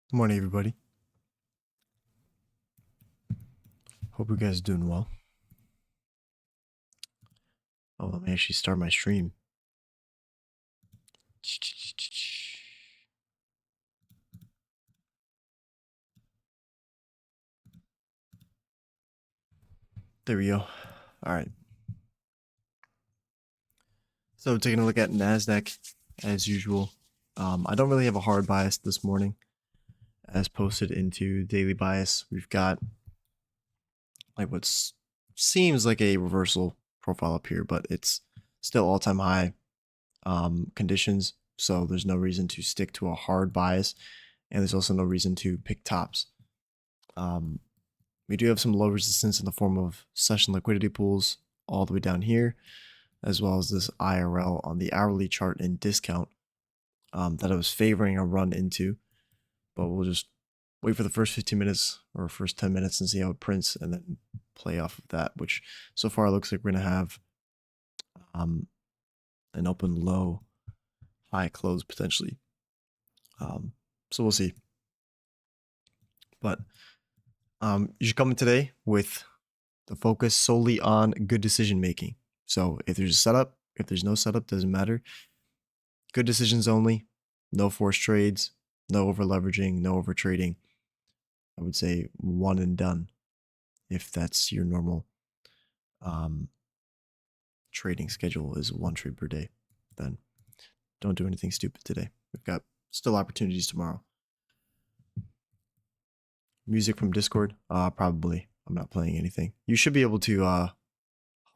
Good morning, everybody. Hope you guys are doing well. Oh, let me actually start my stream. There we go. All right. So taking a look at NASDAQ as usual. I don't really have a hard bias this morning as posted into daily bias. We've got like what seems like a reversal profile up here, but it's still all-time high conditions. So there's no reason to stick to a hard bias. And there's also no reason to pick tops. We do have some low resistance in the form of session liquidity pools all the way down here, as well as this IRL on the hourly chart and discount that I was favoring a run into. But we'll just wait for the first 15 minutes or first 10 minutes and see how it prints and then play off of that, which so far looks like we're going to have an open low, high close potentially. So we'll see. But you should come in today with the focus solely on good decision making. So if there's a setup, if there's no setup, doesn't matter. Good decisions only, no forced trades, no over leveraging, no over trading. I would say one and done if that's your normal trading schedule is one trade per day. Then don't do anything stupid today. We've got still opportunities tomorrow. Music from Discord? Probably. I'm not playing anything. You should be able to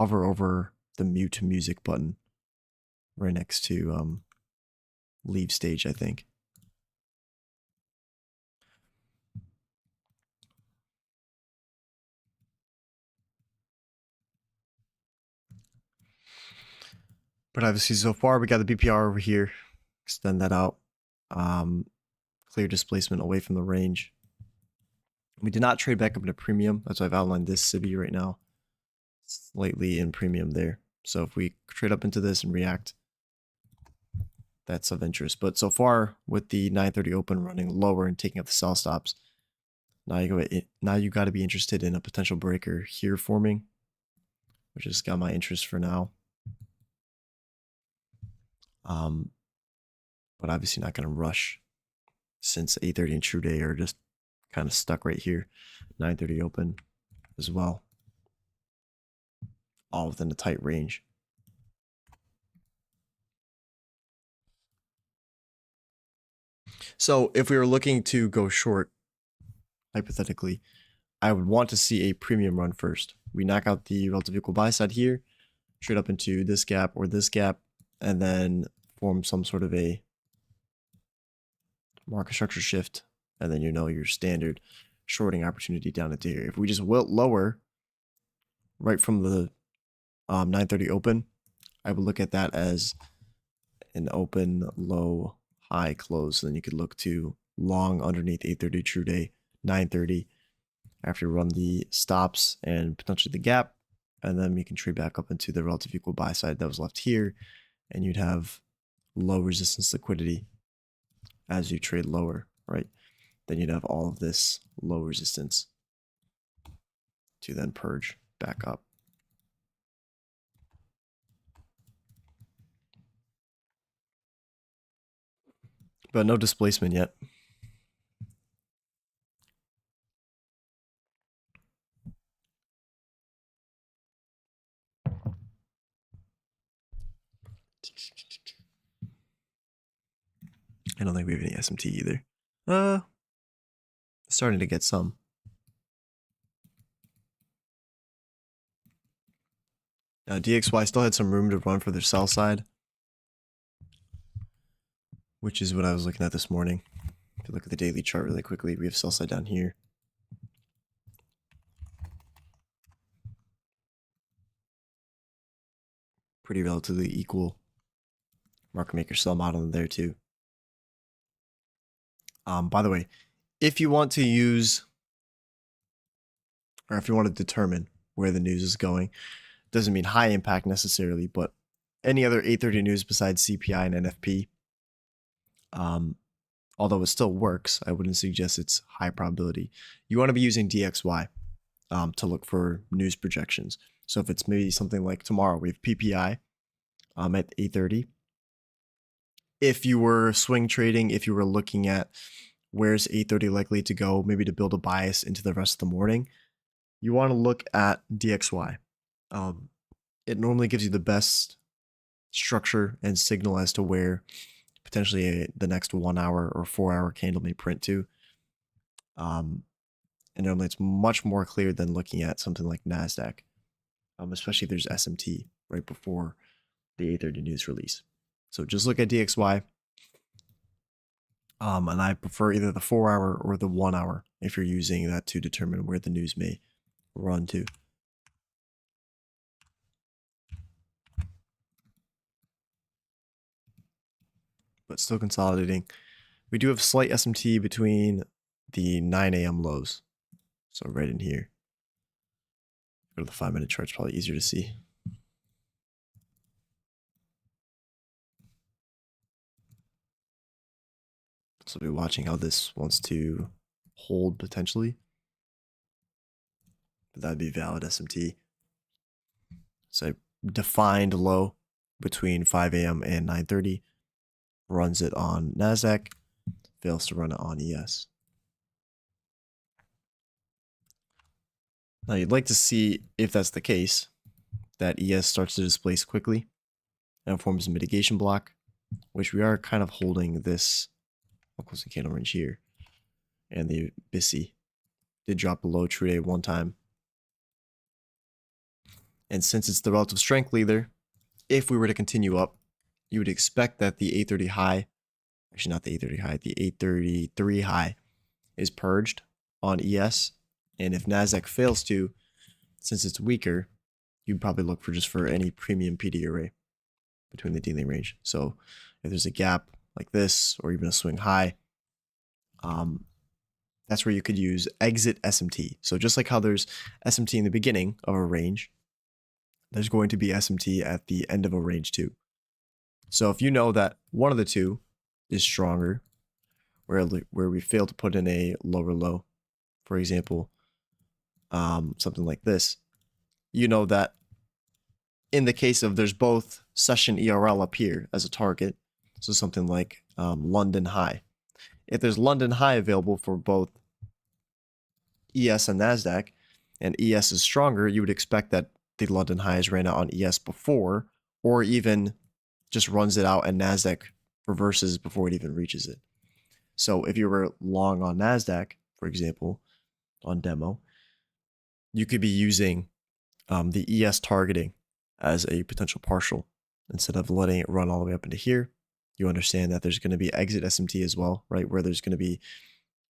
hover over the mute music button right next to leave stage, I think. But obviously, so far we got the BPR over here. Extend that out. Clear displacement away from the range. We did not trade back up into premium. That's why I've outlined this sibi right now. Slightly in premium there. So if we trade up into this and react, that's of interest. But so far with the 930 open running lower and taking up the sell stops, now you got to be interested in a potential breaker here forming, which has got my interest for now. But obviously not going to rush since 830 and true day are just kind of stuck right here. 930 open as well. All within a tight range. So if we were looking to go short, hypothetically, I would want to see a premium run first. We knock out the relative equal buy side here, trade up into this gap or this gap, and then form some sort of a market structure shift, and then you know your standard shorting opportunity down into here. If we just wilt lower right from the 930 open, I would look at that as an open, low, high close. Then you could look to long underneath 830 true day, 930 after you run the stops and potentially the gap. And then you can trade back up into the relative equal buy side that was left here. And you'd have low resistance liquidity as you trade lower, right? Then you'd have all of this low resistance to then purge back up. But no displacement yet. I don't think we have any SMT either. Starting to get some. DXY still had some room to run for their sell side, which is what I was looking at this morning. If you look at the daily chart really quickly, we have sell side down here. Pretty relatively equal market maker sell model in there too. By the way, if you want to use, or if you want to determine where the news is going, doesn't mean high impact necessarily, but any other 830 news besides CPI and NFP, although it still works, I wouldn't suggest it's high probability. You want to be using DXY to look for news projections. So if it's maybe something like tomorrow, we have PPI at 8:30. If you were swing trading, if you were looking at where's 8:30 likely to go, maybe to build a bias into the rest of the morning, you want to look at DXY. It normally gives you the best structure and signal as to where potentially the next 1 hour or 4 hour candle may print to. And normally it's much more clear than looking at something like NASDAQ, especially if there's SMT right before the 8:30 news release. So just look at DXY. And I prefer either the 4 hour or the 1 hour if you're using that to determine where the news may run to. But still consolidating. We do have slight SMT between the 9 a.m. lows. So right in here. Go to the 5-minute chart, it's probably easier to see. So we'll be watching how this wants to hold potentially. But that'd be valid SMT. So I defined low between 5 a.m. and 9:30. Runs it on NASDAQ. Fails to run it on ES. Now you'd like to see, if that's the case, that ES starts to displace quickly and forms a mitigation block, which we are kind of holding this closing candle range here. And the bisi did drop below true day one time. And since it's the relative strength leader, if we were to continue up, you would expect that the 8:30 high, actually not the 8:30 high, the 8:33 high is purged on ES. And if NASDAQ fails to, since it's weaker, you'd probably look for any premium PD array between the dealing range. So if there's a gap like this, or even a swing high, that's where you could use exit SMT. So just like how there's SMT in the beginning of a range, there's going to be SMT at the end of a range too. So if you know that one of the two is stronger, where we fail to put in a lower low, for example, something like this, you know that in the case of there's both session ERL up here as a target, so something like London high. If there's London high available for both ES and NASDAQ, and ES is stronger, you would expect that the London highs ran out on ES before, or even just runs it out and NASDAQ reverses before it even reaches it. So if you were long on NASDAQ, for example, on demo, you could be using the ES targeting as a potential partial. Instead of letting it run all the way up into here, you understand that there's going to be exit SMT as well, right? Where there's going to be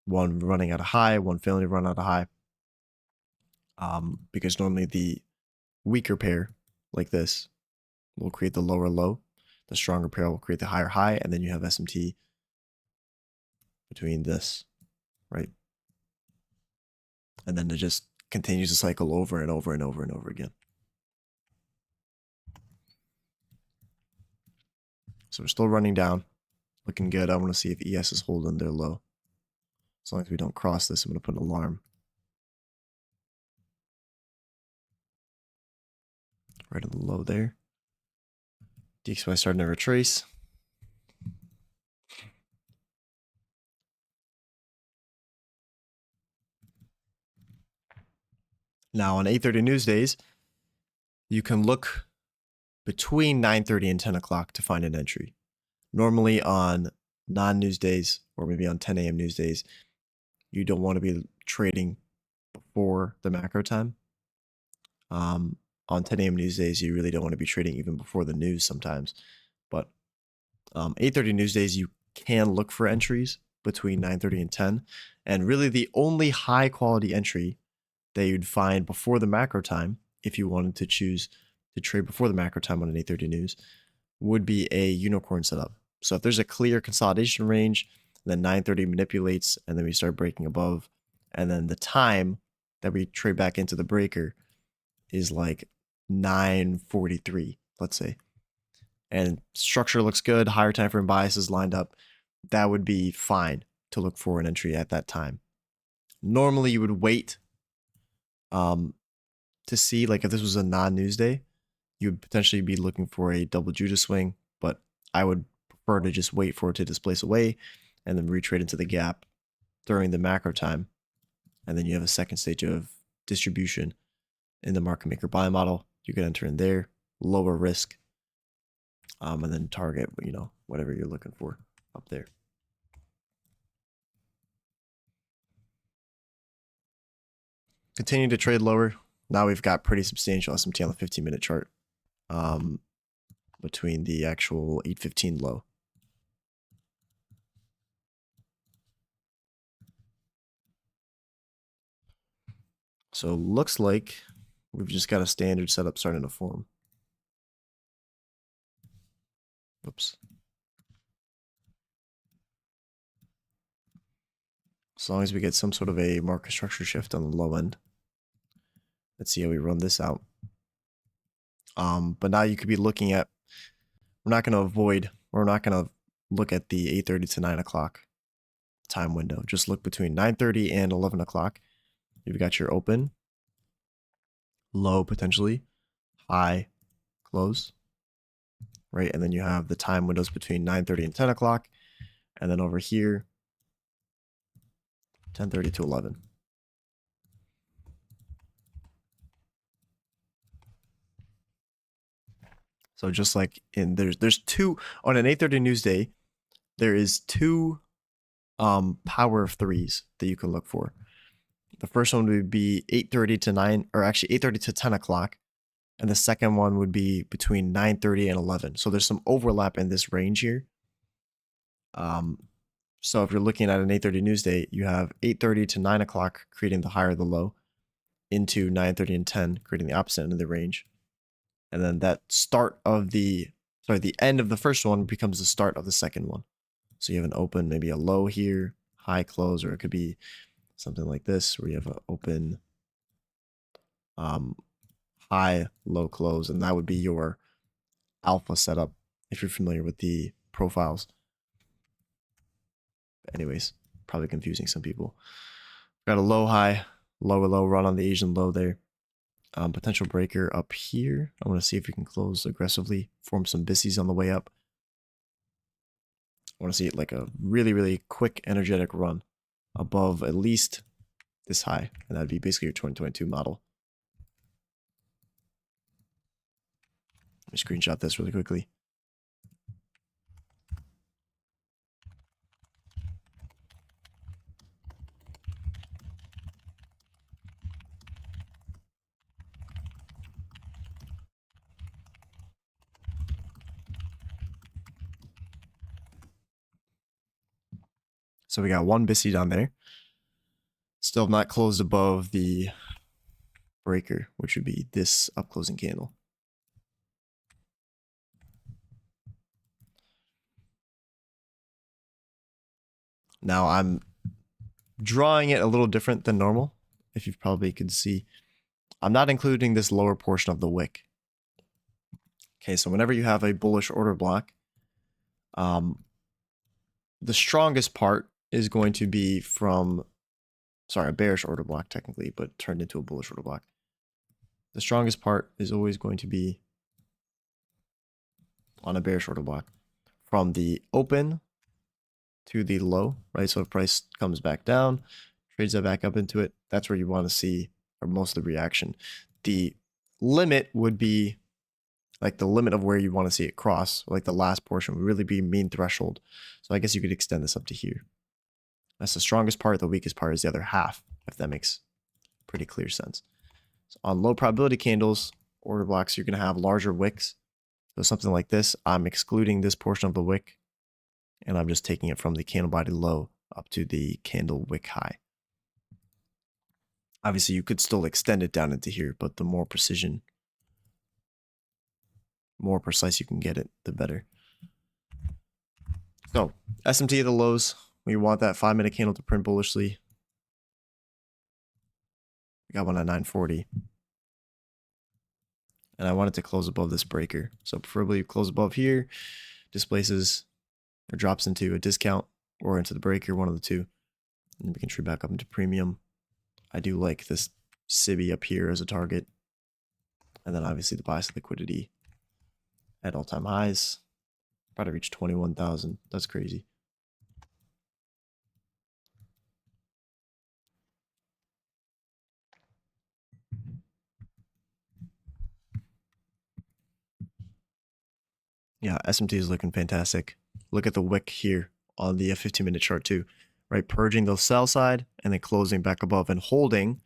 one running at a high, one failing to run at a high. Because normally the weaker pair like this will create the lower low. The stronger pair will create the higher high, and then you have SMT between this, right? And then it just continues to cycle over and over and over and over again. So we're still running down, looking good. I want to see if ES is holding their low. As long as we don't cross this, I'm going to put an alarm right on the low there. DXY starting to retrace. Now on 8:30 news days, you can look between 9:30 and 10 o'clock to find an entry. Normally on non-news days, or maybe on 10 a.m. news days, you don't want to be trading before the macro time. On 10 a.m. news days, you really don't want to be trading even before the news sometimes. But 8:30 news days, you can look for entries between 9:30 and 10. And really the only high quality entry that you'd find before the macro time, if you wanted to choose to trade before the macro time on an 8:30 news, would be a unicorn setup. So if there's a clear consolidation range, then 9:30 manipulates, and then we start breaking above, and then the time that we trade back into the breaker is like 9:43, let's say. And structure looks good, higher time frame bias is lined up. that would be fine to look for an entry at that time. Normally you would wait to see, like if this was a non-news day, you would potentially be looking for a double Judah swing, but I would prefer to just wait for it to displace away and then retrade into the gap during the macro time. And then you have a second stage of distribution in the market maker buy model. You can enter in there, lower risk, and then target, whatever you're looking for up there. Continue to trade lower. Now we've got pretty substantial SMT on the 15-minute chart between the actual 815 low. So looks like we've just got a standard setup starting to form. Oops. As long as we get some sort of a market structure shift on the low end. Let's see how we run this out. But now you could be looking at, we're not going to look at the 8:30 to 9 o'clock time window. Just look between 9:30 and 11 o'clock. You've got your open, low potentially, high, close, right? And then you have the time windows between 9:30 and 10 o'clock. And then over here, 10:30 to 11. So just like there's two on an 8:30 news day, there is two power of threes that you can look for. The first one would be 8:30 to 9, or actually 8:30 to 10 o'clock. And the second one would be between 9:30 and 11. So there's some overlap in this range here. So if you're looking at an 8:30 news day, you have 8:30 to 9 o'clock creating the higher or the low, into 9:30 and 10 creating the opposite end of the range. And then that the end of the first one becomes the start of the second one. So you have an open, maybe a low here, high close, or it could be something like this where you have an open, high, low close, and that would be your alpha setup if you're familiar with the profiles. Anyways, probably confusing some people. Got a low, high, lower, low run on the Asian low there. Potential breaker up here. I want to see if we can close aggressively, form some bisis on the way up. I want to see it like a really, really quick, energetic run above at least this high, and that'd be basically your 2022 model. Let me screenshot this really quickly. So we got one bisi down there. Still not closed above the breaker, which would be this up closing candle. Now I'm drawing it a little different than normal. If you probably could see, I'm not including this lower portion of the wick. Okay, so whenever you have a bullish order block, the strongest part is going to be from, a bearish order block technically, but turned into a bullish order block. The strongest part is always going to be on a bearish order block from the open to the low, right? So if price comes back down, trades that back up into it, that's where you want to see most of the reaction. The limit would be like the limit of where you want to see it cross, like the last portion would really be mean threshold. So I guess you could extend this up to here. That's the strongest part. The weakest part is the other half, if that makes pretty clear sense. So on low probability candles, order blocks, you're going to have larger wicks. So something like this, I'm excluding this portion of the wick, and I'm just taking it from the candle body low up to the candle wick high. Obviously, you could still extend it down into here, but the more precise you can get it, the better. So SMT at the lows, we want that 5-minute candle to print bullishly. We got one at 940. And I want it to close above this breaker. So preferably close above here, displaces or drops into a discount or into the breaker, one of the two. And we can trade back up into premium. I do like this sibi up here as a target. And then obviously the bisi liquidity at all-time highs. About to reach 21,000. That's crazy. Yeah, SMT is looking fantastic. Look at the wick here on the 15-minute chart too, right? Purging the sell side and then closing back above and holding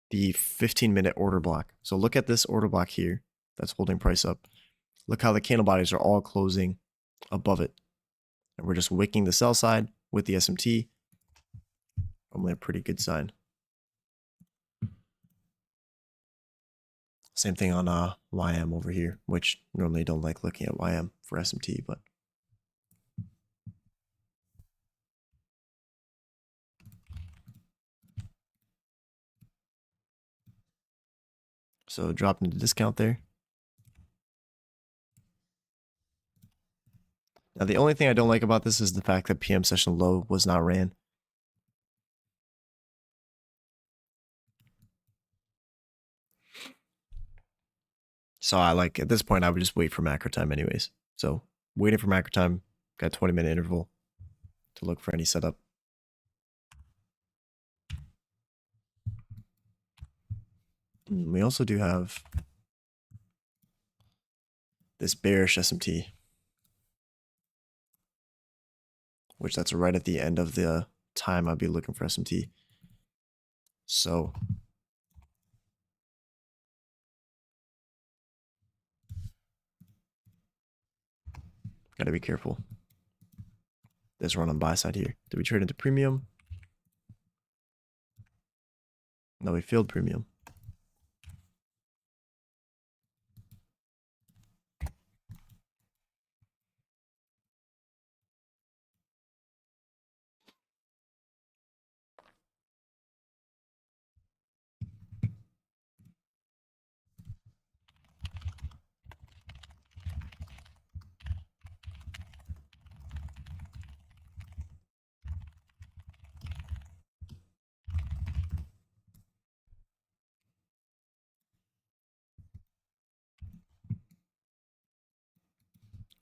the 15-minute order block. So look at this order block here that's holding price up. Look how the candle bodies are all closing above it. And we're just wicking the sell side with the SMT. Normally a pretty good sign. Same thing on YM over here, which normally don't like looking at YM for SMT, but so dropping the discount there. Now the only thing I don't like about this is the fact that PM session low was not ran. So I like, at this point, I would just wait for macro time anyways. So waiting for macro time, got 20-minute interval to look for any setup. And we also do have this bearish SMT, which that's right at the end of the time I'd be looking for SMT. So gotta be careful. This run on buy side here. Did we trade into premium? No, we failed premium.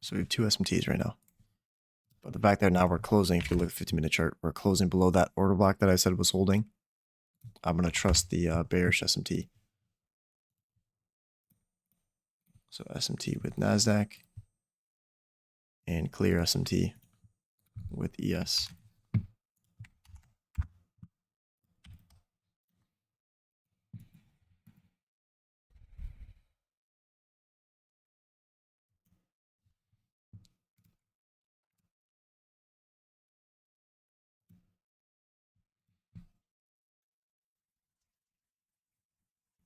So we have two SMTs right now. But the fact that now we're closing, if you look at the 15-minute chart, we're closing below that order block that I said was holding. I'm going to trust the bearish SMT. So SMT with NASDAQ and clear SMT with ES.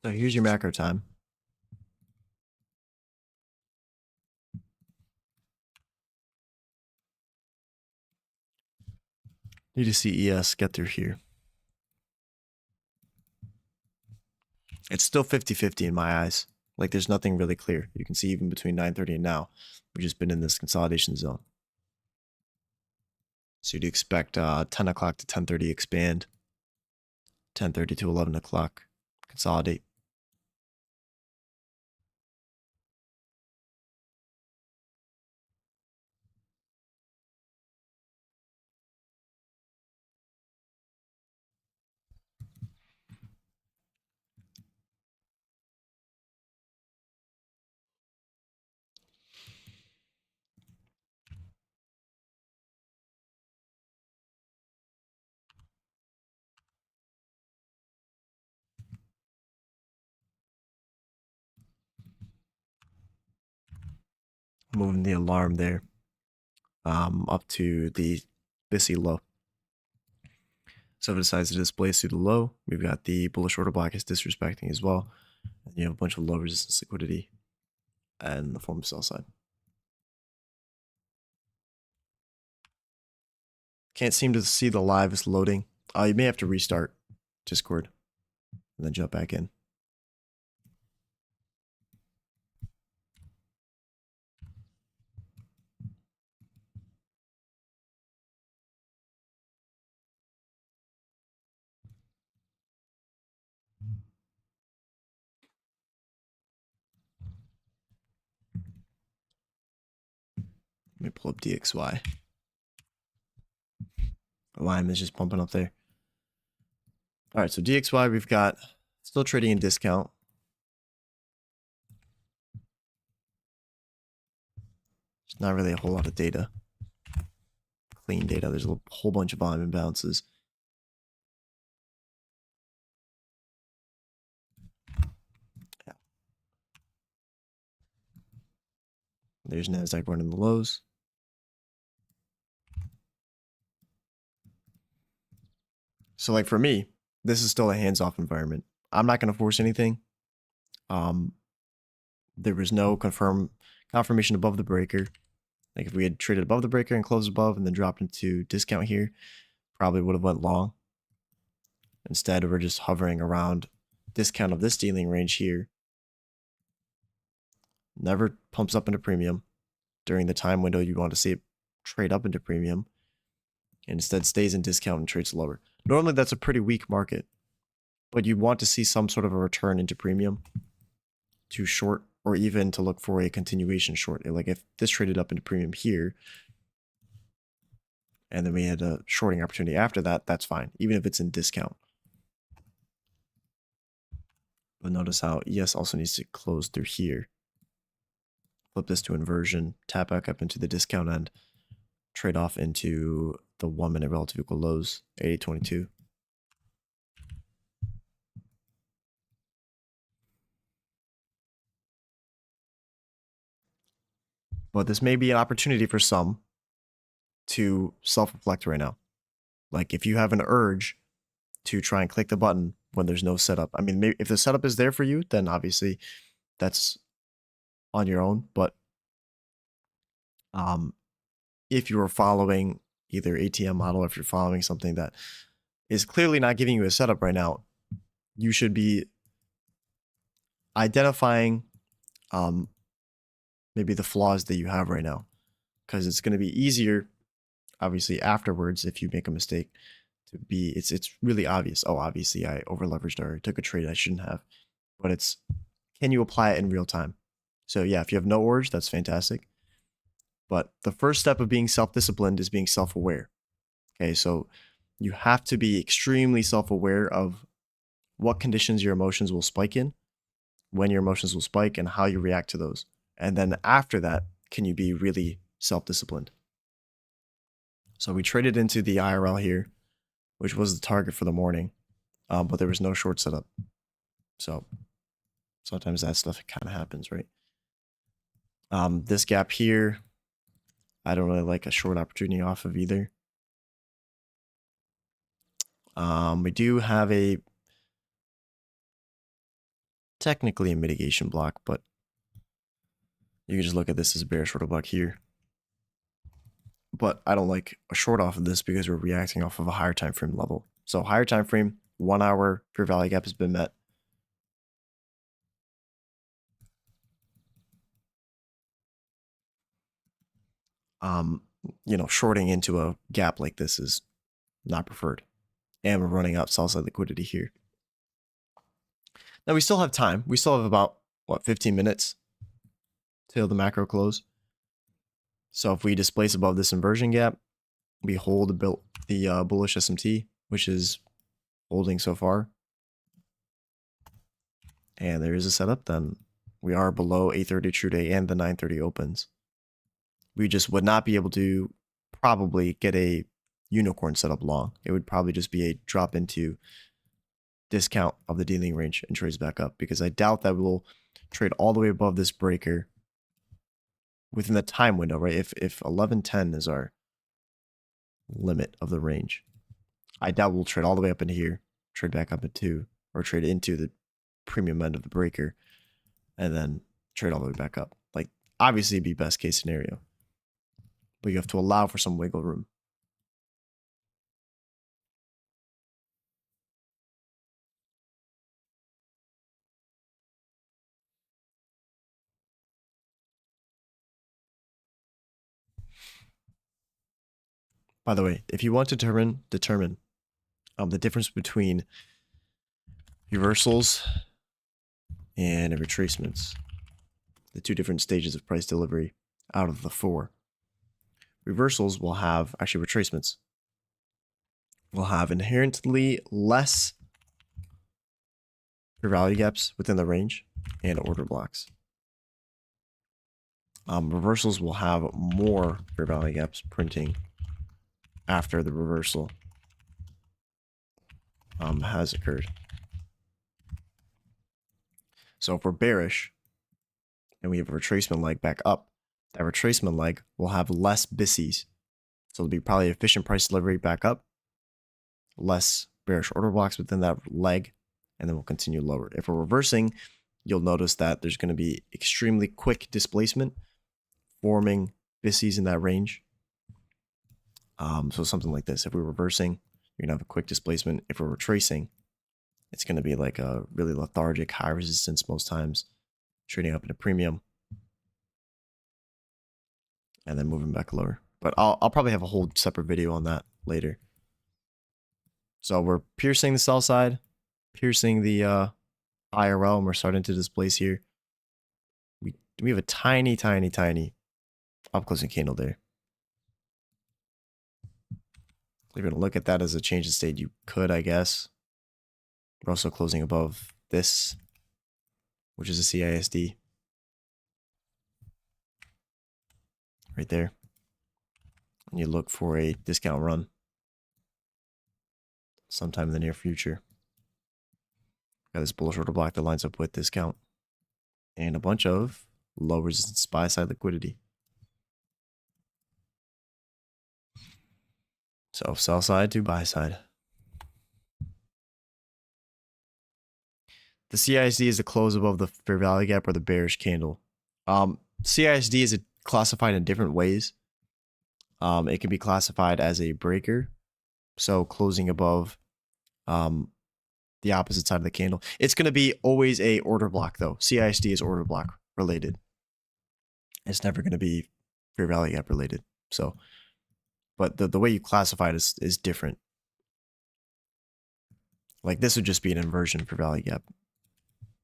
So here's your macro time. Need to see ES get through here. It's still 50-50 in my eyes. Like there's nothing really clear. You can see even between 9:30 and now, we've just been in this consolidation zone. So you'd expect 10 o'clock to 10:30 expand, 10:30 to 11 o'clock consolidate. Moving the alarm there up to the bisi low. So if it decides to display through the low, we've got the bullish order block is disrespecting as well. And you have a bunch of low resistance liquidity and the form of sell side. Can't seem to see the live is loading. You may have to restart Discord and then jump back in. me pull up DXY. Lime is just pumping up there. All right, so DXY, we've got still trading in discount. There's not really a whole lot of data. Clean data. There's a whole bunch of volume imbalances. Yeah. There's NASDAQ running the lows. So like for me, this is still a hands-off environment. I'm not going to force anything. There was no confirmation above the breaker. Like if we had traded above the breaker and closed above and then dropped into discount here, probably would have went long. Instead, we're just hovering around discount of this dealing range here. Never pumps up into premium during the time window you want to see it trade up into premium. And instead stays in discount and trades lower. Normally that's a pretty weak market, but you want to see some sort of a return into premium to short, or even to look for a continuation short. Like if this traded up into premium here, and then we had a shorting opportunity after that, that's fine, even if it's in discount. But notice how ES also needs to close through here. Flip this to inversion, tap back up into the discount end, trade off into the 1 minute relative equal lows, 88.22. But this may be an opportunity for some to self-reflect right now. Like if you have an urge to try and click the button when there's no setup. I mean, maybe if the setup is there for you, then obviously that's on your own. But if you are following either ATM model, or if you're following something that is clearly not giving you a setup right now, you should be identifying maybe the flaws that you have right now, because it's going to be easier, obviously, afterwards if you make a mistake to be, it's really obvious. Oh, obviously I over leveraged or took a trade I shouldn't have, but it's, can you apply it in real time? So yeah, if you have no urge, that's fantastic. But the first step of being self-disciplined is being self-aware. Okay, so you have to be extremely self-aware of what conditions your emotions will spike in, when your emotions will spike, and how you react to those. And then after that, can you be really self-disciplined? So we traded into the IRL here, which was the target for the morning, but there was no short setup. So sometimes that stuff kind of happens, right? This gap here, I don't really like a short opportunity off of either. We do have technically a mitigation block, but you can just look at this as a bearish order block here. But I don't like a short off of this because we're reacting off of a higher time frame level. So higher time frame, 1 hour fair value gap has been met. Shorting into a gap like this is not preferred. And we're running out sell side liquidity here. Now we still have time. We still have about, 15 minutes till the macro close. So if we displace above this inversion gap, we hold the bullish SMT, which is holding so far, and there is a setup, then we are below 8:30 true day and the 9:30 opens. We just would not be able to probably get a unicorn setup long. It would probably just be a drop into discount of the dealing range and trades back up, because I doubt that we'll trade all the way above this breaker within the time window, right? If 11:10 is our limit of the range, I doubt we'll trade all the way up into here, trade back up into, or trade into the premium end of the breaker, and then trade all the way back up. Like, obviously it'd be best case scenario, but you have to allow for some wiggle room. By the way, if you want to determine the difference between reversals and retracements, the two different stages of price delivery out of the 4, reversals will have, actually retracements, will have inherently less fair value gaps within the range and order blocks. Reversals will have more fair value gaps printing after the reversal has occurred. So if we're bearish and we have a retracement leg back up, that retracement leg will have less bisis. So it'll be probably efficient price delivery back up, less bearish order blocks within that leg, and then we'll continue lower. If we're reversing, you'll notice that there's going to be extremely quick displacement forming bisis in that range. So something like this. If we're reversing, you're going to have a quick displacement. If we're retracing, it's going to be like a really lethargic, high resistance most times, trading up in a premium, and then moving back lower. But I'll probably have a whole separate video on that later. So we're piercing the sell side, piercing the IRL, and we're starting to displace here. We have a tiny, tiny, tiny up-closing candle there. If you're going to look at that as a change in state, you could, I guess. We're also closing above this, which is a CISD. Right there. And you look for a discount run sometime in the near future. Got this bullish order block that lines up with discount. And a bunch of low resistance buy side liquidity. So sell side to buy side. The CISD is the close above the fair value gap or the bearish candle. CISD is classified in different ways. It can be classified as a breaker, so closing above the opposite side of the candle. It's going to be always a order block though. CISD is order block related. It's never going to be fair value gap related. So, but the way you classify it is different. Like this would just be an inversion for value gap,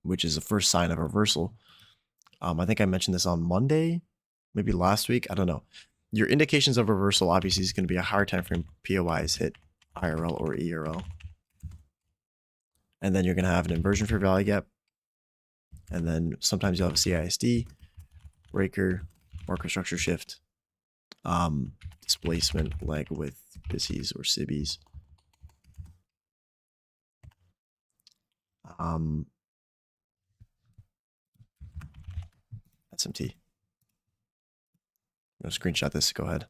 which is the first sign of reversal. I think I mentioned this on Monday, maybe last week. I don't know. Your indications of reversal obviously is going to be a higher time frame POIs hit IRL or ERL. And then you're going to have an inversion for value gap. And then sometimes you'll have a CISD, breaker, market structure shift, displacement leg with bisis or sibis. SMT. I'm going to screenshot this. Go ahead.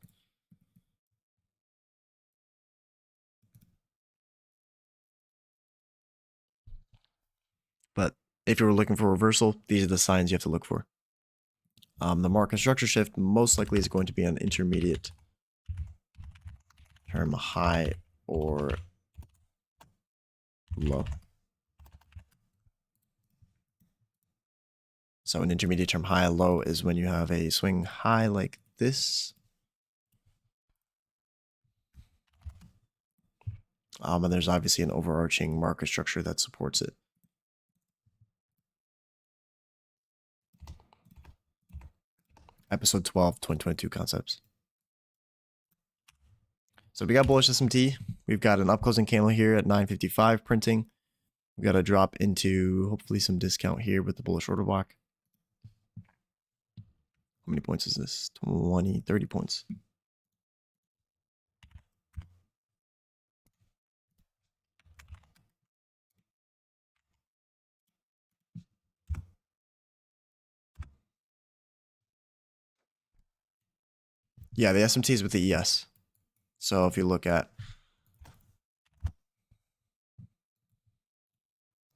But if you were looking for reversal, these are the signs you have to look for. The market structure shift most likely is going to be an intermediate term high or low. So an intermediate term high and low is when you have a swing high like this. And there's obviously an overarching market structure that supports it. Episode 12, 2022 concepts. So we got bullish SMT. We've got an up-closing candle here at 955 printing. We got a drop into hopefully some discount here with the bullish order block. How many points is this? 20, 30 points. Yeah, the SMT is with the ES. So if you look at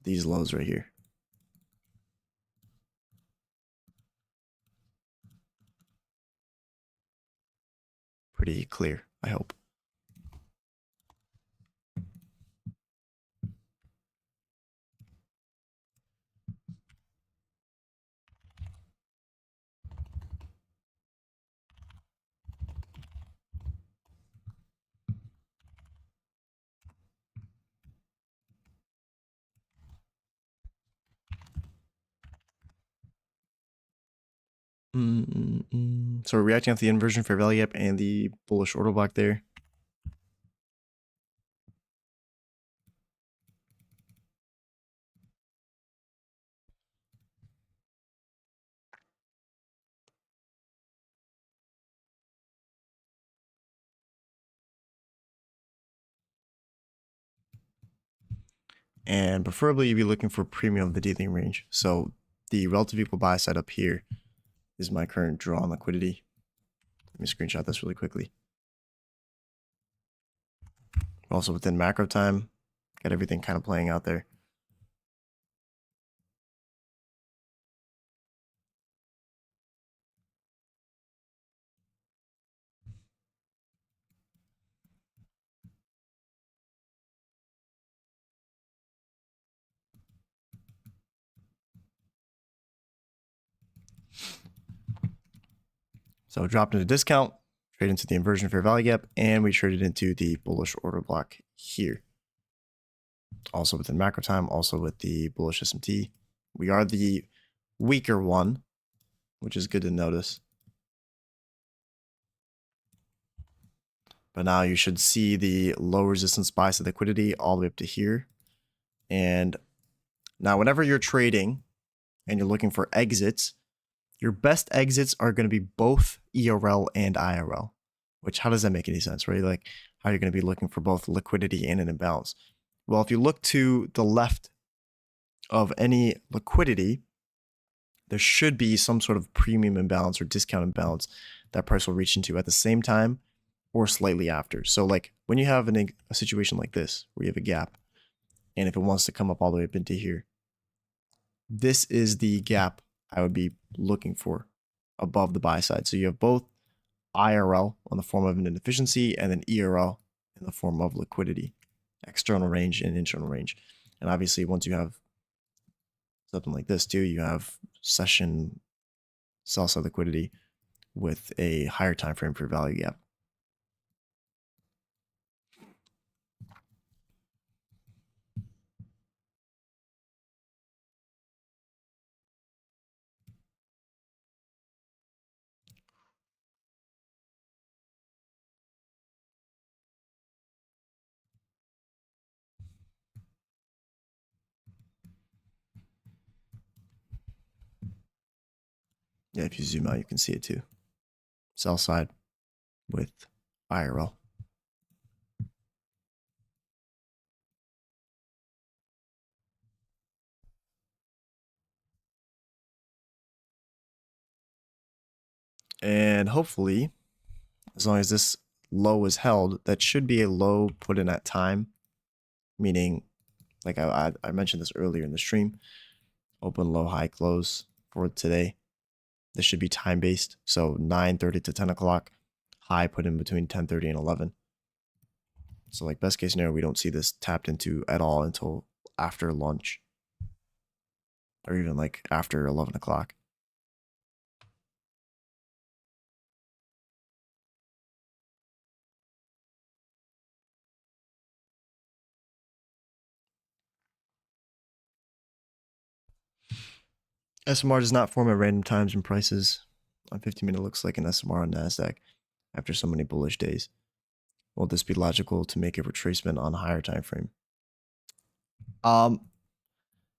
these lows right here. Pretty clear, I hope. So we're reacting off the inversion fair value gap and the bullish order block there. And preferably you'd be looking for premium of the dealing range. So the relative equal buy side up here is my current draw on liquidity. Let me screenshot this really quickly. Also within macro time, got everything kind of playing out there. So dropped into discount, trade into the inversion fair value gap, and we traded into the bullish order block here. Also within macro time, also with the bullish SMT. We are the weaker one, which is good to notice. But now you should see the low resistance bias of liquidity all the way up to here. And now whenever you're trading and you're looking for exits, your best exits are going to be both ERL and IRL. Which, how does that make any sense, right? Like, how you're going to be looking for both liquidity and an imbalance. Well, if you look to the left of any liquidity, there should be some sort of premium imbalance or discount imbalance that price will reach into at the same time or slightly after. So like when you have a situation like this, where you have a gap, and if it wants to come up all the way up into here, this is the gap I would be looking for above the buy side. So you have both IRL on the form of an inefficiency and then ERL in the form of liquidity, external range and internal range. And obviously once you have something like this too, you have session sell side liquidity with a higher time frame for value gap. Yeah, if you zoom out, you can see it too. Sell side with IRL. And hopefully, as long as this low is held, that should be a low put in at time, meaning, like I mentioned this earlier in the stream, open, low, high, close for today. This should be time-based, so 9:30 to 10 o'clock, high put in between 10:30 and 11. So like best case scenario, we don't see this tapped into at all until after lunch, or even like after 11 o'clock. SMR does not form at random times and prices. On 15-minute looks like an SMR on NASDAQ after so many bullish days. Will this be logical to make a retracement on a higher time frame?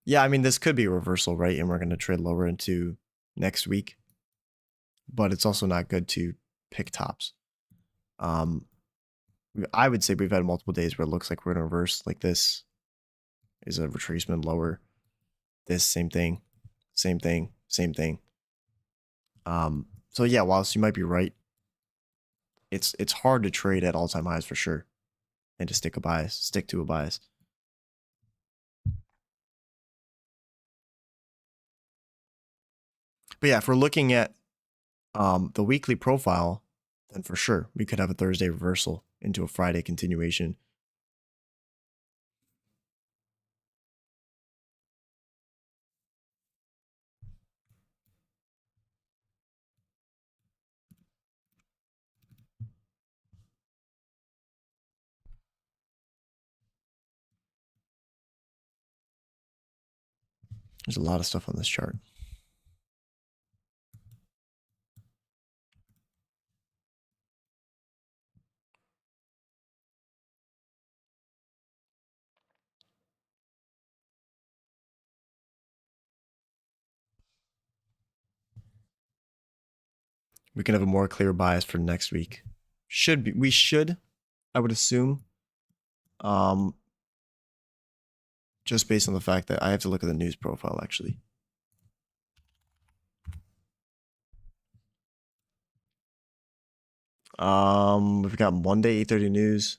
Yeah, I mean, this could be a reversal, right? And we're going to trade lower into next week. But it's also not good to pick tops. I would say we've had multiple days where it looks like we're going to reverse. Like this is a retracement lower. This, same thing, same thing, same thing. So yeah, whilst you might be right, it's hard to trade at all-time highs for sure, and to stick to a bias. But yeah, if we're looking at the weekly profile, then for sure we could have a Thursday reversal into a Friday continuation. There's a lot of stuff on this chart. we can have a more clear bias for next week. We should, I would assume, just based on the fact that I have to look at the news profile actually. We've got Monday 8:30 news,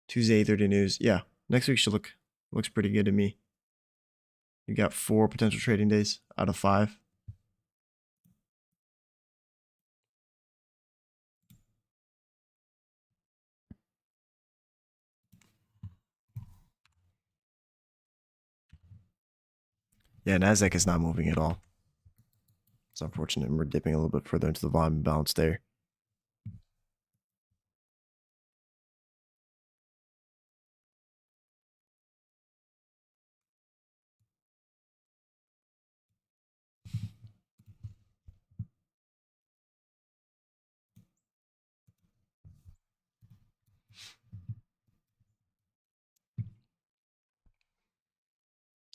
Tuesday 8:30 news. Yeah, next week should looks pretty good to me. You got 4 potential trading days out of 5. Yeah, Nasdaq is not moving at all. It's unfortunate. We're dipping a little bit further into the volume imbalance there.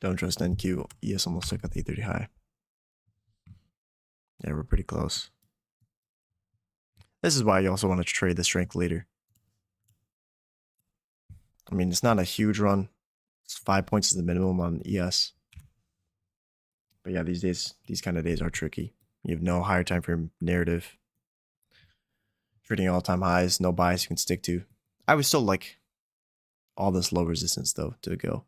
Don't trust NQ. ES almost took out the 830 high. Yeah, we're pretty close. This is why you also want to trade the strength later. I mean, it's not a huge run. It's 5 points is the minimum on ES. But yeah, these kind of days are tricky. You have no higher time frame narrative. Trading all-time highs, no bias you can stick to. I would still like all this low resistance though to go.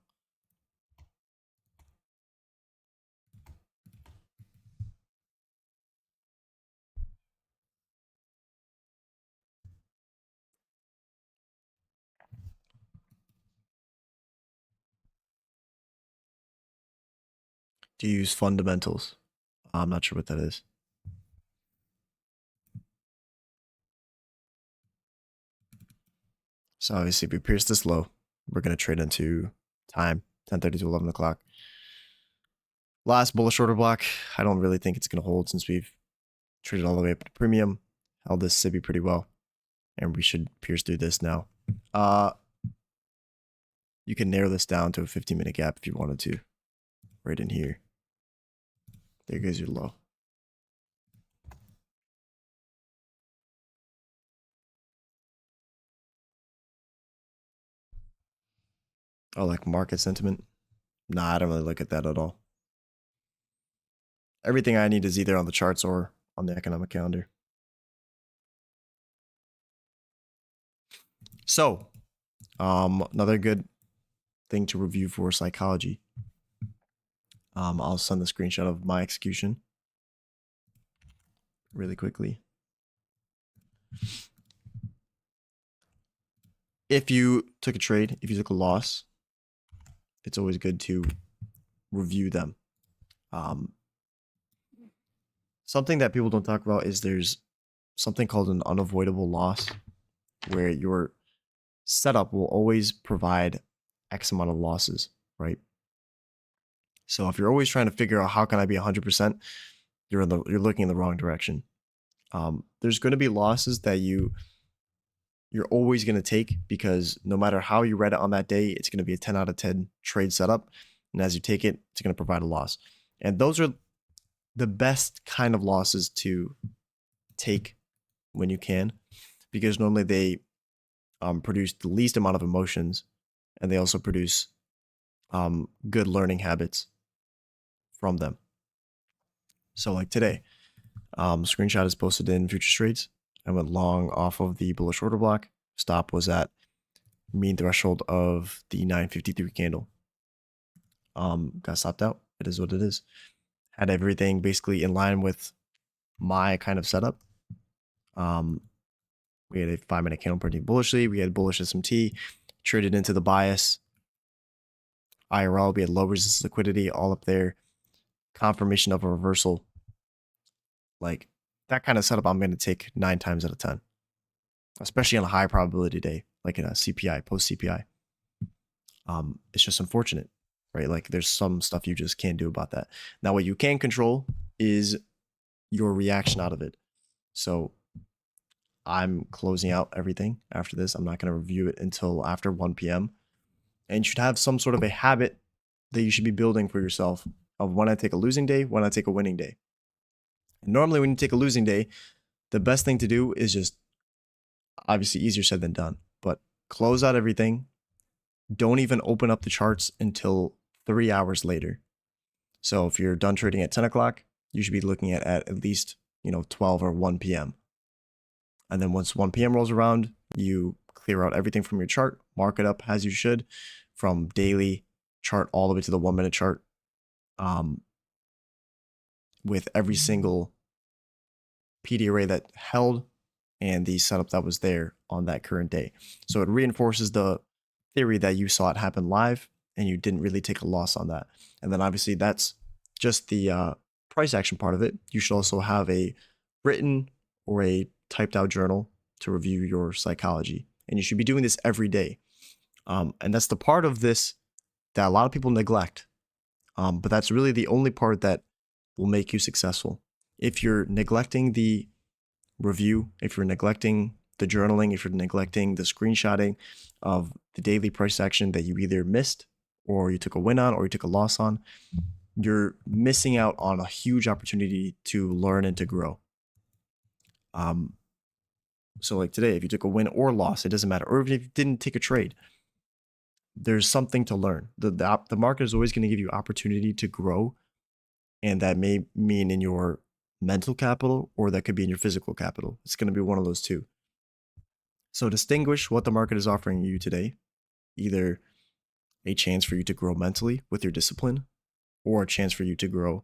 Do you use fundamentals? I'm not sure what that is. So obviously, if we pierce this low, we're going to trade into time, 10:30 to 11 o'clock. Last bullish order block, I don't really think it's going to hold since we've traded all the way up to premium, held this sibi pretty well, and we should pierce through this now. You can narrow this down to a 15-minute gap if you wanted to, right in here. There goes your low. Oh, like market sentiment? Nah, I don't really look at that at all. Everything I need is either on the charts or on the economic calendar. So, another good thing to review for psychology. I'll send the screenshot of my execution really quickly. If you took a trade, if you took a loss, it's always good to review them. Something that people don't talk about is there's something called an unavoidable loss, where your setup will always provide X amount of losses, right? So if you're always trying to figure out how can I be 100%, you're looking in the wrong direction. There's going to be losses that you're always going to take, because no matter how you read it on that day, it's going to be a 10 out of 10 trade setup. And as you take it, it's going to provide a loss. And those are the best kind of losses to take when you can, because normally they produce the least amount of emotions, and they also produce good learning habits from them. So like today, screenshot is posted in futures trades. I went long off of the bullish order block. Stop was at mean threshold of the 953 candle. Got stopped out. It is what it is. Had everything basically in line with my kind of setup. We had a 5-minute candle printing bullishly. We had bullish SMT, traded into the bias. IRL, we had low resistance liquidity all up there. Confirmation of a reversal. Like that kind of setup, I'm going to take 9 times out of 10, especially on a high probability day, like in a CPI, post CPI. It's just unfortunate, right? Like there's some stuff you just can't do about that. Now, what you can control is your reaction out of it. So I'm closing out everything after this. I'm not going to review it until after 1 p.m. And you should have some sort of a habit that you should be building for yourself of when I take a losing day, when I take a winning day. And normally when you take a losing day, the best thing to do is just, obviously easier said than done, but close out everything. Don't even open up the charts until 3 hours later. So if you're done trading at 10 o'clock, you should be looking at least, 12 or 1 p.m. And then once 1 p.m. rolls around, you clear out everything from your chart, mark it up as you should, from daily chart all the way to the 1 minute chart, with every single PD array that held and the setup that was there on that current day. So it reinforces the theory that you saw it happen live and you didn't really take a loss on that. And then obviously that's just the price action part of it. You should also have a written or a typed out journal to review your psychology. And you should be doing this every day. And that's the part of this that a lot of people neglect. But that's really the only part that will make you successful. If you're neglecting the review, if you're neglecting the journaling, if you're neglecting the screenshotting of the daily price action that you either missed or you took a win on or you took a loss on, you're missing out on a huge opportunity to learn and to grow. So like today, if you took a win or loss, it doesn't matter. Or if you didn't take a trade, there's something to learn. The market is always going to give you opportunity to grow. And that may mean in your mental capital, or that could be in your physical capital. It's going to be one of those two. So distinguish what the market is offering you today, either a chance for you to grow mentally with your discipline, or a chance for you to grow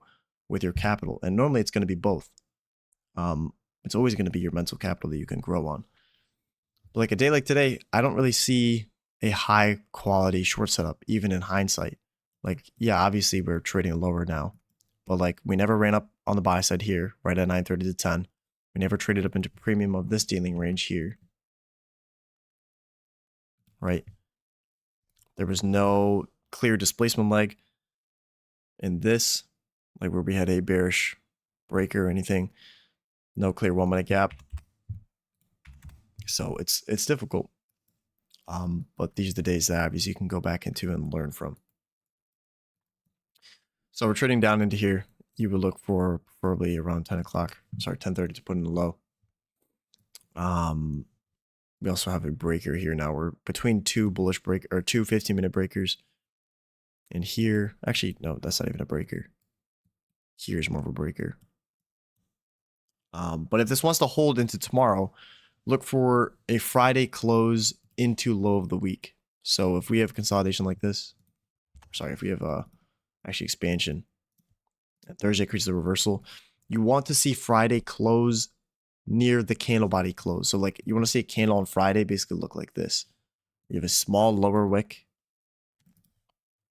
with your capital. And normally it's going to be both. It's always going to be your mental capital that you can grow on. But like a day like today, I don't really see a high quality short setup, even in hindsight. Like, yeah, obviously we're trading lower now, but like we never ran up on the buy side here, right at 9:30 to 10. We never traded up into premium of this dealing range here, right? There was no clear displacement leg in this, like where we had a bearish breaker or anything. No clear 1 minute gap. So it's difficult. But these are the days that obviously you can go back into and learn from. So we're trading down into here. You would look for preferably around 10 o'clock. Sorry, 10:30 to put in the low. We also have a breaker here now. We're between two bullish break or two 15-minute breakers. And here, actually, no, that's not even a breaker. Here's more of a breaker. But if this wants to hold into tomorrow, look for a Friday close into low of the week. So if we have consolidation like this, sorry, if we have actually expansion, and Thursday creates the reversal, you want to see Friday close near the candle body close. So like you want to see a candle on Friday basically look like this. You have a small lower wick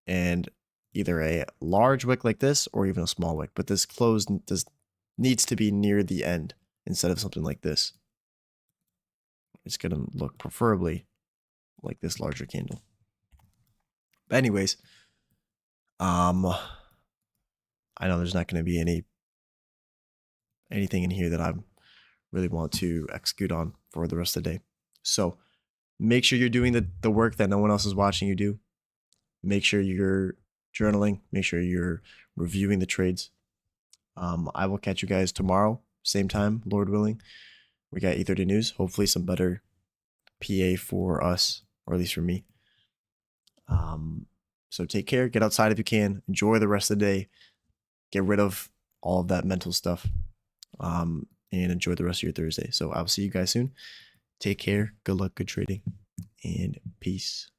and either a large wick like this or even a small wick, but this close needs to be near the end instead of something like this. It's going to look preferably like this larger candle. But anyways, I know there's not going to be anything in here that I really want to execute on for the rest of the day. So make sure you're doing the work that no one else is watching you do. Make sure you're journaling. Make sure you're reviewing the trades. I will catch you guys tomorrow, same time, Lord willing. We got E30 news, hopefully some better PA for us, or at least for me. So take care, get outside if you can, enjoy the rest of the day, get rid of all of that mental stuff, and enjoy the rest of your Thursday. So I'll see you guys soon. Take care, good luck, good trading, and peace.